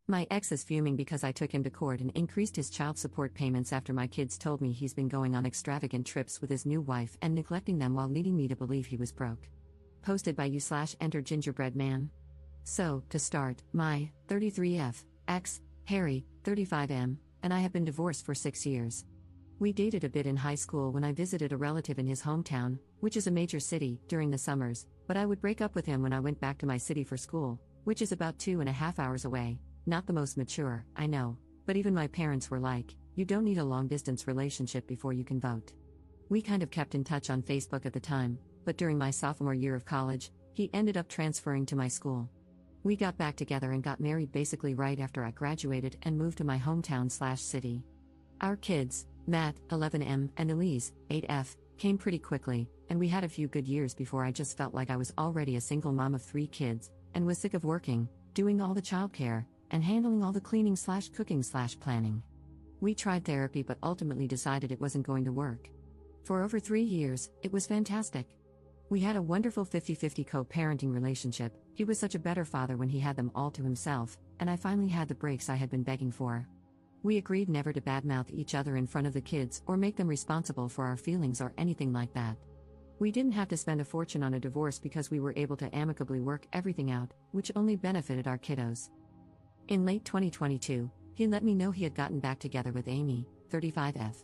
My ex is fuming because I took him to court and increased his child support payments after my kids told me he's been going on extravagant trips with his new wife and neglecting them while leading me to believe he was broke. Posted by you/enter gingerbread man. So, to start, my 33F ex, Harry, 35M, and I have been divorced for 6 years. We dated a bit in high school when I visited a relative in his hometown, which is a major city, during the summers, but I would break up with him when I went back to my city for school, which is about 2.5 hours away. Not the most mature, I know, but even my parents were like, you don't need a long-distance relationship before you can vote. We kind of kept in touch on Facebook at the time, but during my sophomore year of college, he ended up transferring to my school. We got back together and got married basically right after I graduated and moved to my hometown/city. Our kids, Matt, 11M, and Elise, 8F, came pretty quickly, and we had a few good years before I just felt like I was already a single mom of 3 kids, and was sick of working, doing all the childcare, and handling all the cleaning/cooking/planning. We tried therapy but ultimately decided it wasn't going to work. For over 3 years, it was fantastic. We had a wonderful 50-50 co-parenting relationship. He was such a better father when he had them all to himself, and I finally had the breaks I had been begging for. We agreed never to badmouth each other in front of the kids or make them responsible for our feelings or anything like that. We didn't have to spend a fortune on a divorce because we were able to amicably work everything out, which only benefited our kiddos. In late 2022, he let me know he had gotten back together with Amy, 35F.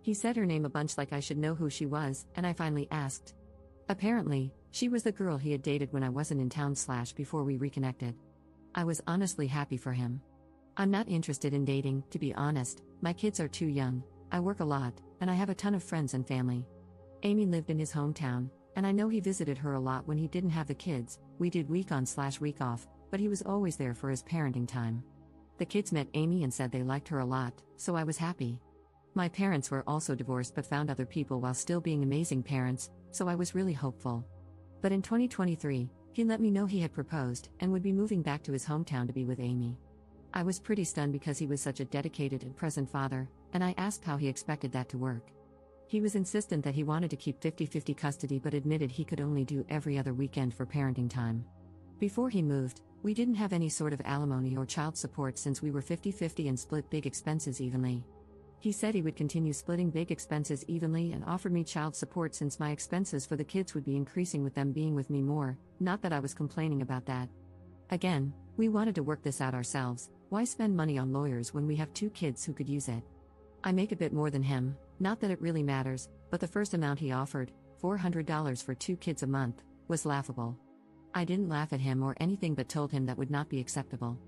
He said her name a bunch like I should know who she was, and I finally asked. Apparently, she was the girl he had dated when I wasn't in town/before we reconnected. I was honestly happy for him. I'm not interested in dating, to be honest, my kids are too young, I work a lot, and I have a ton of friends and family. Amy lived in his hometown, and I know he visited her a lot when he didn't have the kids. We did week on/week off, but he was always there for his parenting time. The kids met Amy and said they liked her a lot, so I was happy. My parents were also divorced but found other people while still being amazing parents, so I was really hopeful. But in 2023, he let me know he had proposed and would be moving back to his hometown to be with Amy. I was pretty stunned because he was such a dedicated and present father, and I asked how he expected that to work. He was insistent that he wanted to keep 50-50 custody but admitted he could only do every other weekend for parenting time. Before he moved, we didn't have any sort of alimony or child support since we were 50-50 and split big expenses evenly. He said he would continue splitting big expenses evenly and offered me child support since my expenses for the kids would be increasing with them being with me more, not that I was complaining about that. Again, we wanted to work this out ourselves, why spend money on lawyers when we have 2 kids who could use it? I make a bit more than him, not that it really matters, but the first amount he offered, $400 for 2 kids a month, was laughable. I didn't laugh at him or anything but told him that would not be acceptable.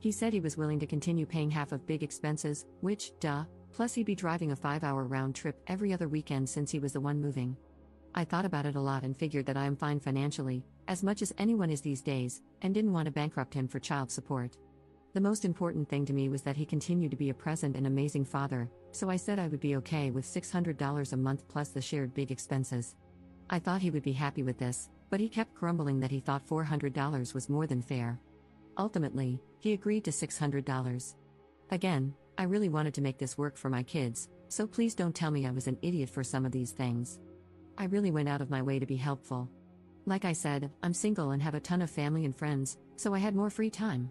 He said he was willing to continue paying half of big expenses, which, plus he'd be driving a 5-hour round trip every other weekend since he was the one moving. I thought about it a lot and figured that I am fine financially, as much as anyone is these days, and didn't want to bankrupt him for child support. The most important thing to me was that he continued to be a present and amazing father, so I said I would be okay with $600 a month plus the shared big expenses. I thought he would be happy with this, but he kept grumbling that he thought $400 was more than fair. Ultimately, he agreed to $600. Again, I really wanted to make this work for my kids, so please don't tell me I was an idiot for some of these things. I really went out of my way to be helpful. Like I said, I'm single and have a ton of family and friends, so I had more free time.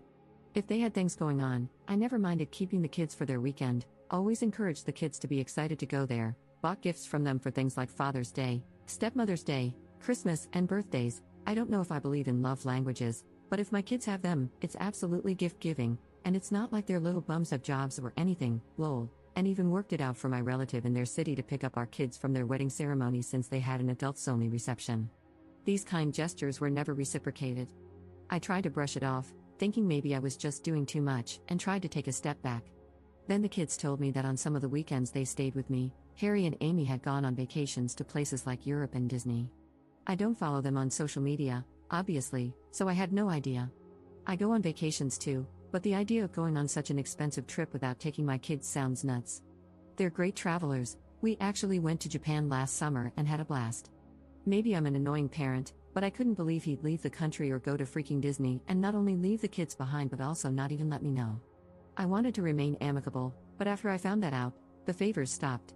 If they had things going on, I never minded keeping the kids for their weekend, always encouraged the kids to be excited to go there, bought gifts from them for things like Father's Day, Stepmother's Day, Christmas, and birthdays. I don't know if I believe in love languages, but if my kids have them, it's absolutely gift-giving, and it's not like their little bums have jobs or anything, lol, and even worked it out for my relative in their city to pick up our kids from their wedding ceremony since they had an adults-only reception. These kind gestures were never reciprocated. I tried to brush it off, thinking maybe I was just doing too much, and tried to take a step back. Then the kids told me that on some of the weekends they stayed with me, Harry and Amy had gone on vacations to places like Europe and Disney. I don't follow them on social media, obviously, so I had no idea. I go on vacations too, but the idea of going on such an expensive trip without taking my kids sounds nuts. They're great travelers. We actually went to Japan last summer and had a blast. Maybe I'm an annoying parent, but I couldn't believe he'd leave the country or go to freaking Disney and not only leave the kids behind but also not even let me know. I wanted to remain amicable, but after I found that out, the favors stopped.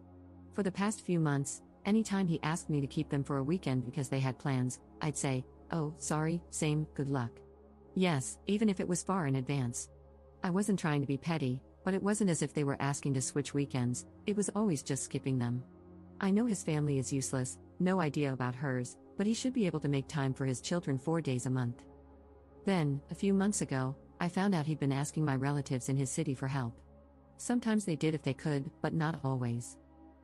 For the past few months, anytime he asked me to keep them for a weekend because they had plans, I'd say, "Oh, sorry, same, good luck." Yes, even if it was far in advance. I wasn't trying to be petty, but it wasn't as if they were asking to switch weekends, it was always just skipping them. I know his family is useless, no idea about hers, but he should be able to make time for his children 4 days a month. Then, a few months ago, I found out he'd been asking my relatives in his city for help. Sometimes they did if they could, but not always.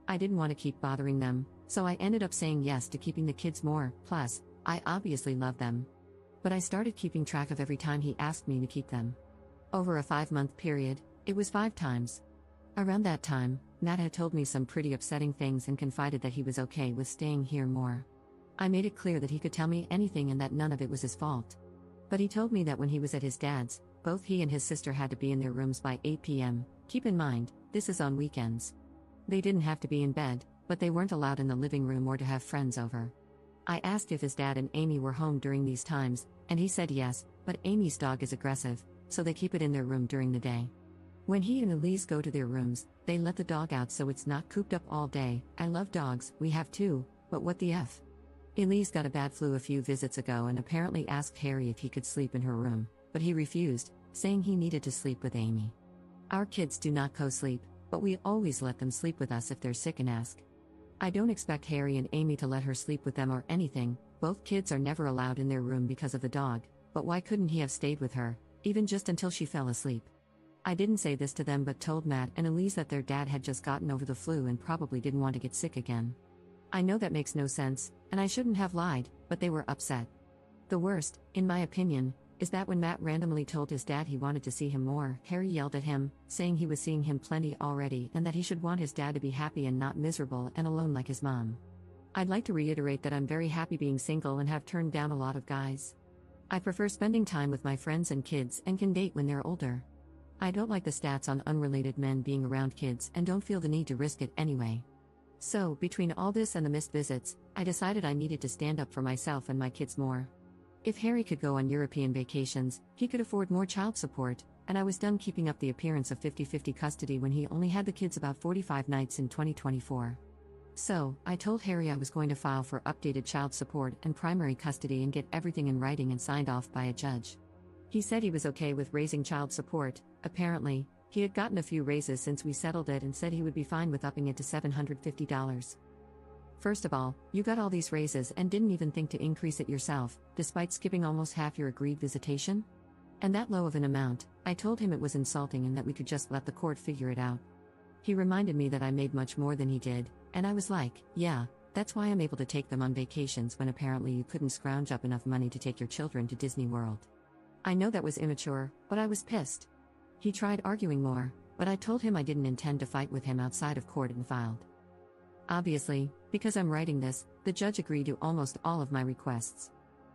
I didn't want to keep bothering them, so I ended up saying yes to keeping the kids more, plus, I obviously love them. But I started keeping track of every time he asked me to keep them. Over a 5-month period, it was 5 times. Around that time, Matt had told me some pretty upsetting things and confided that he was okay with staying here more. I made it clear that he could tell me anything and that none of it was his fault. But he told me that when he was at his dad's, both he and his sister had to be in their rooms by 8 p.m. Keep in mind, this is on weekends. They didn't have to be in bed, but they weren't allowed in the living room or to have friends over. I asked if his dad and Amy were home during these times, and he said yes, but Amy's dog is aggressive, so they keep it in their room during the day. When he and Elise go to their rooms, they let the dog out so it's not cooped up all day. I love dogs, we have 2, but what the F? Elise got a bad flu a few visits ago and apparently asked Harry if he could sleep in her room, but he refused, saying he needed to sleep with Amy. Our kids do not co-sleep, but we always let them sleep with us if they're sick and ask. I don't expect Harry and Amy to let her sleep with them or anything, both kids are never allowed in their room because of the dog, but why couldn't he have stayed with her, even just until she fell asleep? I didn't say this to them but told Matt and Elise that their dad had just gotten over the flu and probably didn't want to get sick again. I know that makes no sense, and I shouldn't have lied, but they were upset. The worst, in my opinion, is that when Matt randomly told his dad he wanted to see him more, Harry yelled at him, saying he was seeing him plenty already and that he should want his dad to be happy and not miserable and alone like his mom. I'd like to reiterate that I'm very happy being single and have turned down a lot of guys. I prefer spending time with my friends and kids and can date when they're older. I don't like the stats on unrelated men being around kids and don't feel the need to risk it anyway. So, between all this and the missed visits, I decided I needed to stand up for myself and my kids more. If Harry could go on European vacations, he could afford more child support, and I was done keeping up the appearance of 50-50 custody when he only had the kids about 45 nights in 2024. So, I told Harry I was going to file for updated child support and primary custody and get everything in writing and signed off by a judge. He said he was okay with raising child support. Apparently, he had gotten a few raises since we settled it and said he would be fine with upping it to $750. First of all, you got all these raises and didn't even think to increase it yourself, despite skipping almost half your agreed visitation? And that low of an amount, I told him it was insulting and that we could just let the court figure it out. He reminded me that I made much more than he did, and I was like, yeah, that's why I'm able to take them on vacations when apparently you couldn't scrounge up enough money to take your children to Disney World. I know that was immature, but I was pissed. He tried arguing more, but I told him I didn't intend to fight with him outside of court and filed. Obviously, because I'm writing this, the judge agreed to almost all of my requests.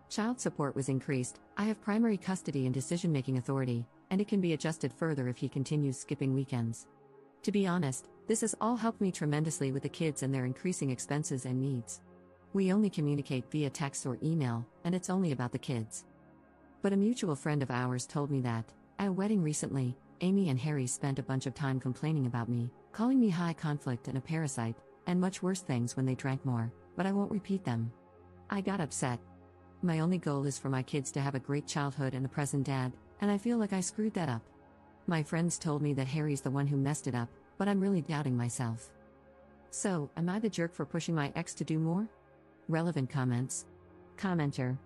Child support was increased, I have primary custody and decision-making authority, and it can be adjusted further if he continues skipping weekends. To be honest, this has all helped me tremendously with the kids and their increasing expenses and needs. We only communicate via text or email, and it's only about the kids. But a mutual friend of ours told me that, at a wedding recently, Amy and Harry spent a bunch of time complaining about me, calling me high conflict and a parasite, and much worse things when they drank more, but I won't repeat them. I got upset. My only goal is for my kids to have a great childhood and a present dad, and I feel like I screwed that up. My friends told me that Harry's the one who messed it up, but I'm really doubting myself. So, am I the jerk for pushing my ex to do more? Relevant comments. Commenter.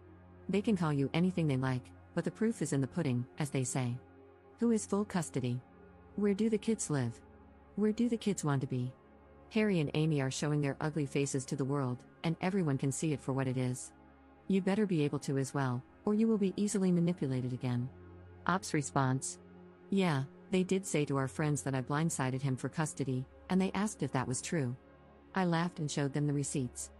They can call you anything they like, but the proof is in the pudding, as they say. Who is full custody? Where do the kids live? Where do the kids want to be? Harry and Amy are showing their ugly faces to the world, and everyone can see it for what it is. You better be able to as well, or you will be easily manipulated again. Ops response. Yeah, they did say to our friends that I blindsided him for custody, and they asked if that was true. I laughed and showed them the receipts.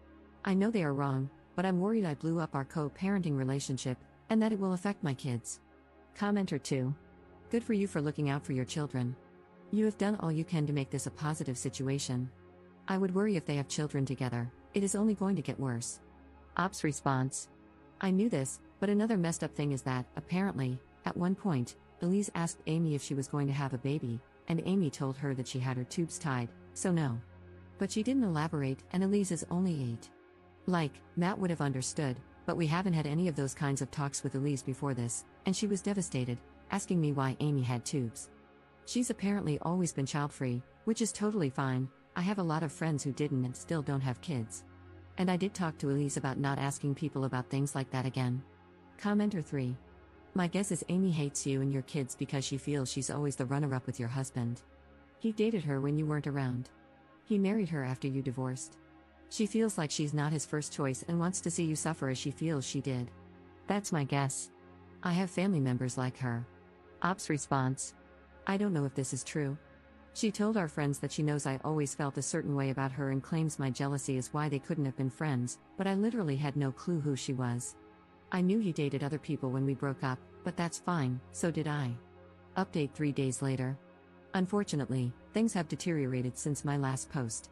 I know they are wrong, but I'm worried I blew up our co-parenting relationship, and that it will affect my kids. Commenter 2. Good for you for looking out for your children. You have done all you can to make this a positive situation. I would worry if they have children together, it is only going to get worse. Ops response. I knew this, but another messed up thing is that, apparently, at one point, Elise asked Amy if she was going to have a baby, and Amy told her that she had her tubes tied, so no. But she didn't elaborate, and Elise is only 8. Like, Matt would have understood, but we haven't had any of those kinds of talks with Elise before this, and she was devastated, asking me why Amy had tubes. She's apparently always been child-free, which is totally fine. I have a lot of friends who didn't and still don't have kids. And I did talk to Elise about not asking people about things like that again. Commenter 3. My guess is Amy hates you and your kids because she feels she's always the runner-up with your husband. He dated her when you weren't around. He married her after you divorced. She feels like she's not his first choice and wants to see you suffer as she feels she did. That's my guess. I have family members like her. Ops response. I don't know if this is true. She told our friends that she knows I always felt a certain way about her and claims my jealousy is why they couldn't have been friends, but I literally had no clue who she was. I knew he dated other people when we broke up, but that's fine, so did I. Update 3 days later. Unfortunately, things have deteriorated since my last post.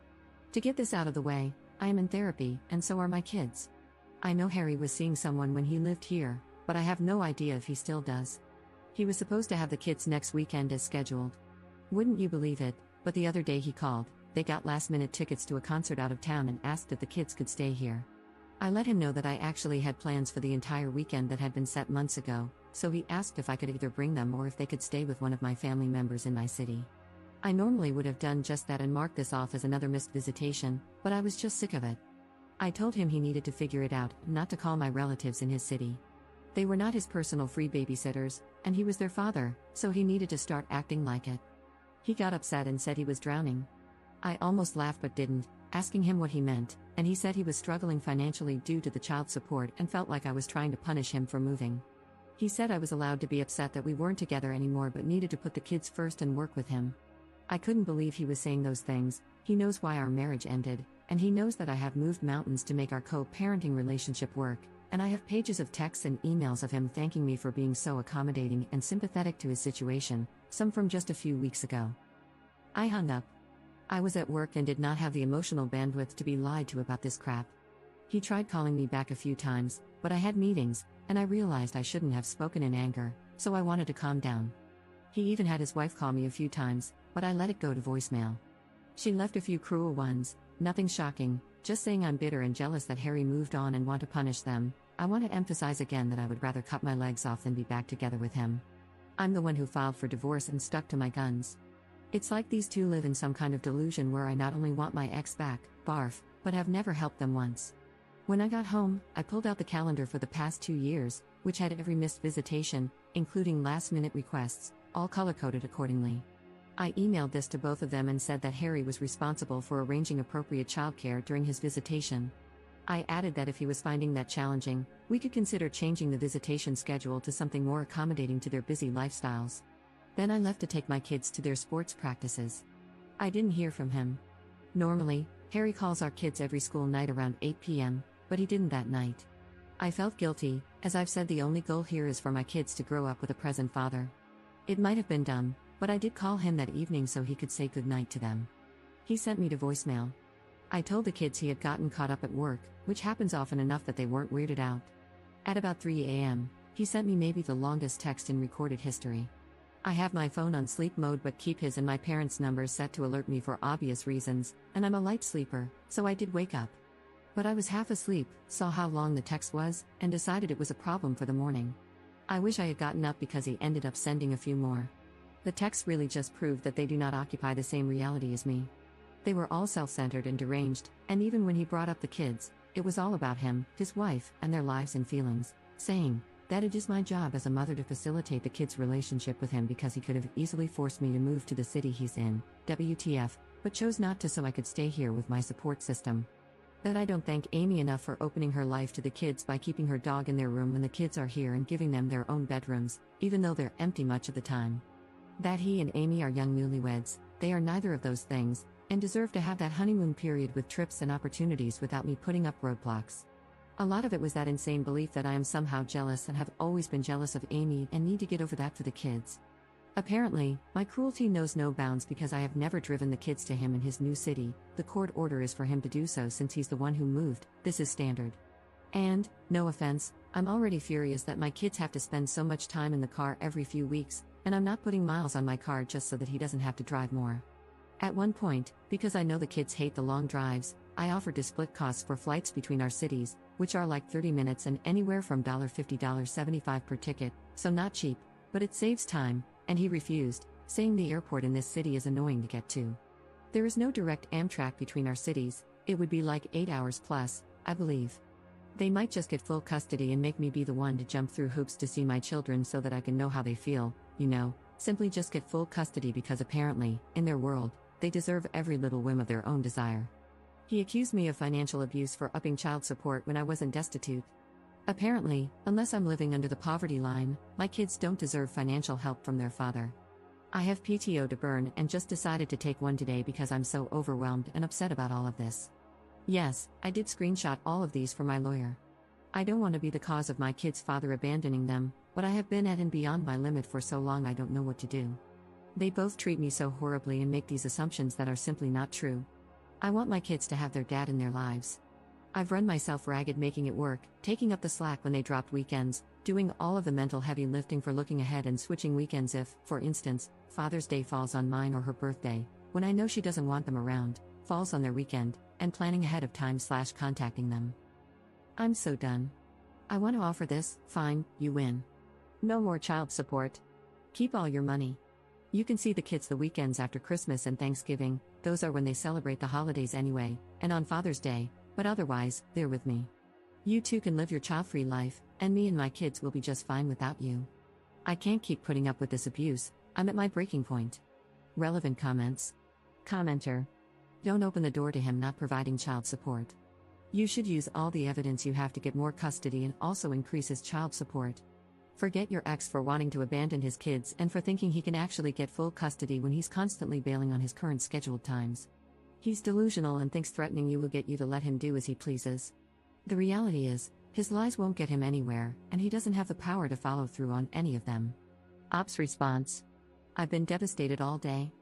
To get this out of the way, I am in therapy, and so are my kids. I know Harry was seeing someone when he lived here, but I have no idea if he still does. He was supposed to have the kids next weekend as scheduled. Wouldn't you believe it, but the other day he called, they got last-minute tickets to a concert out of town and asked if the kids could stay here. I let him know that I actually had plans for the entire weekend that had been set months ago, so he asked if I could either bring them or if they could stay with one of my family members in my city. I normally would have done just that and marked this off as another missed visitation, but I was just sick of it. I told him he needed to figure it out, not to call my relatives in his city. They were not his personal free babysitters, and he was their father, so he needed to start acting like it. He got upset and said he was drowning. I almost laughed but didn't, asking him what he meant, and he said he was struggling financially due to the child support and felt like I was trying to punish him for moving. He said I was allowed to be upset that we weren't together anymore but needed to put the kids first and work with him. I couldn't believe he was saying those things. He knows why our marriage ended, and he knows that I have moved mountains to make our co-parenting relationship work, and I have pages of texts and emails of him thanking me for being so accommodating and sympathetic to his situation, some from just a few weeks ago. I hung up. I was at work and did not have the emotional bandwidth to be lied to about this crap. He tried calling me back a few times, but I had meetings, and I realized I shouldn't have spoken in anger, so I wanted to calm down. He even had his wife call me a few times, but I let it go to voicemail. She left a few cruel ones, nothing shocking, just saying I'm bitter and jealous that Harry moved on and want to punish them. I want to emphasize again that I would rather cut my legs off than be back together with him. I'm the one who filed for divorce and stuck to my guns. It's like these two live in some kind of delusion where I not only want my ex back, barf, but have never helped them once. When I got home, I pulled out the calendar for the past 2 years, which had every missed visitation, including last-minute requests, all color-coded accordingly. I emailed this to both of them and said that Harry was responsible for arranging appropriate childcare during his visitation. I added that if he was finding that challenging, we could consider changing the visitation schedule to something more accommodating to their busy lifestyles. Then I left to take my kids to their sports practices. I didn't hear from him. Normally, Harry calls our kids every school night around 8 p.m., but he didn't that night. I felt guilty, as I've said the only goal here is for my kids to grow up with a present father. It might have been dumb, but I did call him that evening so he could say goodnight to them. He sent me to voicemail. I told the kids he had gotten caught up at work, which happens often enough that they weren't weirded out. At about 3 a.m., he sent me maybe the longest text in recorded history. I have my phone on sleep mode but keep his and my parents' numbers set to alert me for obvious reasons, and I'm a light sleeper, so I did wake up. But I was half asleep, saw how long the text was, and decided it was a problem for the morning. I wish I had gotten up because he ended up sending a few more. The texts really just proved that they do not occupy the same reality as me. They were all self-centered and deranged, and even when he brought up the kids, it was all about him, his wife, and their lives and feelings, saying that it is my job as a mother to facilitate the kids' relationship with him because he could have easily forced me to move to the city he's in, WTF, but chose not to so I could stay here with my support system. That I don't thank Amy enough for opening her life to the kids by keeping her dog in their room when the kids are here and giving them their own bedrooms, even though they're empty much of the time. That he and Amy are young newlyweds, they are neither of those things, and deserve to have that honeymoon period with trips and opportunities without me putting up roadblocks. A lot of it was that insane belief that I am somehow jealous and have always been jealous of Amy and need to get over that for the kids. Apparently, my cruelty knows no bounds because I have never driven the kids to him in his new city. The court order is for him to do so since he's the one who moved. This is standard. And, no offense, I'm already furious that my kids have to spend so much time in the car every few weeks, and I'm not putting miles on my car just so that he doesn't have to drive more. At one point, because I know the kids hate the long drives, I offered to split costs for flights between our cities, which are like 30 minutes and anywhere from $50 to $75 per ticket, so not cheap, But it saves time, and he refused, saying the airport in this city is annoying to get to. There is no direct Amtrak between our cities, it would be like 8 hours plus, I believe. They might just get full custody and make me be the one to jump through hoops to see my children so that I can know how they feel, simply just get full custody because apparently, in their world, they deserve every little whim of their own desire. He accused me of financial abuse for upping child support when I wasn't destitute. Apparently, unless I'm living under the poverty line, my kids don't deserve financial help from their father. I have PTO to burn and just decided to take one today because I'm so overwhelmed and upset about all of this. Yes, I did screenshot all of these for my lawyer. I don't want to be the cause of my kids' father abandoning them, but I have been at and beyond my limit for so long I don't know what to do. They both treat me so horribly and make these assumptions that are simply not true. I want my kids to have their dad in their lives. I've run myself ragged making it work, taking up the slack when they dropped weekends, doing all of the mental heavy lifting for looking ahead and switching weekends if, for instance, Father's Day falls on mine or her birthday, when I know she doesn't want them around, falls on their weekend, and planning ahead of time / contacting them. I'm so done. I want to offer this, fine, you win. No more child support. Keep all your money. You can see the kids the weekends after Christmas and Thanksgiving, those are when they celebrate the holidays anyway, and on Father's Day, but otherwise, they're with me. You too can live your child-free life, and me and my kids will be just fine without you. I can't keep putting up with this abuse, I'm at my breaking point. Relevant comments. Commenter. Don't open the door to him not providing child support. You should use all the evidence you have to get more custody and also increase his child support. Forget your ex for wanting to abandon his kids and for thinking he can actually get full custody when he's constantly bailing on his current scheduled times. He's delusional and thinks threatening you will get you to let him do as he pleases. The reality is, his lies won't get him anywhere, and he doesn't have the power to follow through on any of them. Ops response. I've been devastated all day.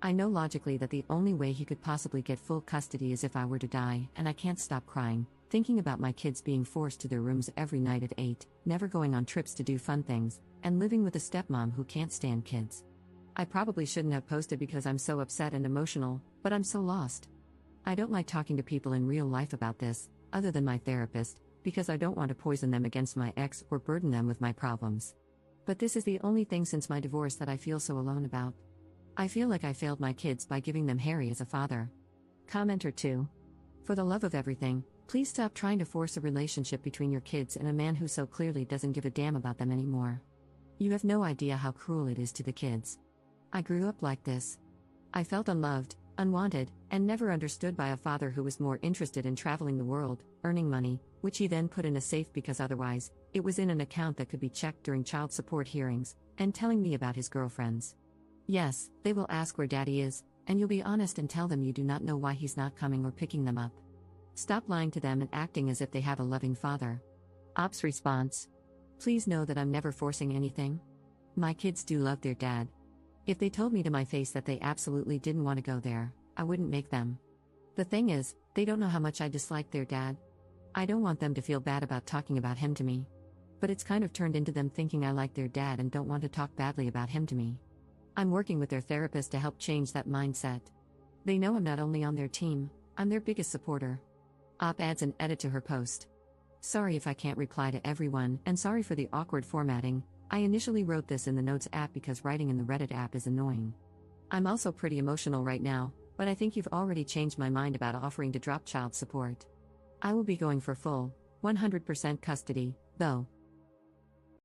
I know logically that the only way he could possibly get full custody is if I were to die, and I can't stop crying, thinking about my kids being forced to their rooms every night at 8, never going on trips to do fun things, and living with a stepmom who can't stand kids. I probably shouldn't have posted because I'm so upset and emotional, but I'm so lost. I don't like talking to people in real life about this, other than my therapist, because I don't want to poison them against my ex or burden them with my problems. But this is the only thing since my divorce that I feel so alone about. I feel like I failed my kids by giving them Harry as a father. Commenter 2. For the love of everything, please stop trying to force a relationship between your kids and a man who so clearly doesn't give a damn about them anymore. You have no idea how cruel it is to the kids. I grew up like this. I felt unloved, unwanted, and never understood by a father who was more interested in traveling the world, earning money, which he then put in a safe because otherwise, it was in an account that could be checked during child support hearings, and telling me about his girlfriends. Yes, they will ask where daddy is, and you'll be honest and tell them you do not know why he's not coming or picking them up. Stop lying to them and acting as if they have a loving father. Ops response. Please know that I'm never forcing anything. My kids do love their dad. If they told me to my face that they absolutely didn't want to go there, I wouldn't make them. The thing is, they don't know how much I dislike their dad. I don't want them to feel bad about talking about him to me. But it's kind of turned into them thinking I like their dad and don't want to talk badly about him to me. I'm working with their therapist to help change that mindset. They know I'm not only on their team, I'm their biggest supporter. Op adds an edit to her post. Sorry if I can't reply to everyone, and sorry for the awkward formatting. I initially wrote this in the Notes app because writing in the Reddit app is annoying. I'm also pretty emotional right now, but I think you've already changed my mind about offering to drop child support. I will be going for full, 100% custody, though.